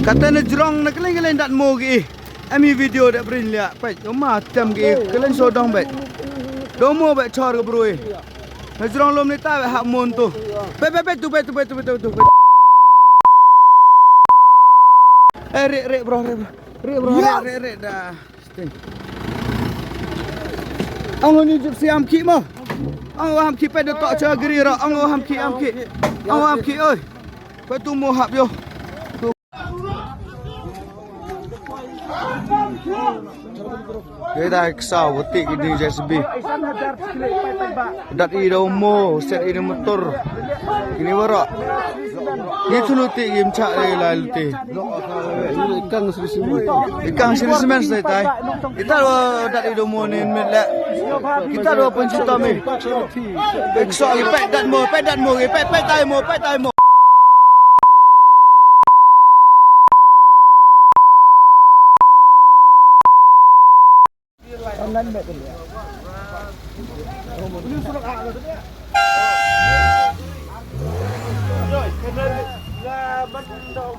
Katanya jerong nak kalian tak mau gi. Ami video dak brin liat. Pai macam gi kalian sodong baik. Domo baik cor ke bro. Nak jerong lom ni tak hak mon tu. Pe tu. Rek bro. Rek dah. Sting. Ang ni jep siam ki mo. Ang ham ki pe de tok cha geri ra. Ang ham ki. Ang ham ki oi. Pe tu mo hap yo. Kita eksau butik ini JSB. Dat ida mo, set ini motor. Ini warak. Ini tuluti game cak lalu ti. Ikan seri semen setai. Kita dat ida mo ni melak. Kita dua pencipta mi. Eksau pet dat mo, pet tai mo. Online bet dia. Ini surat A tu dia. Rồi, cái nơi là bắt đầu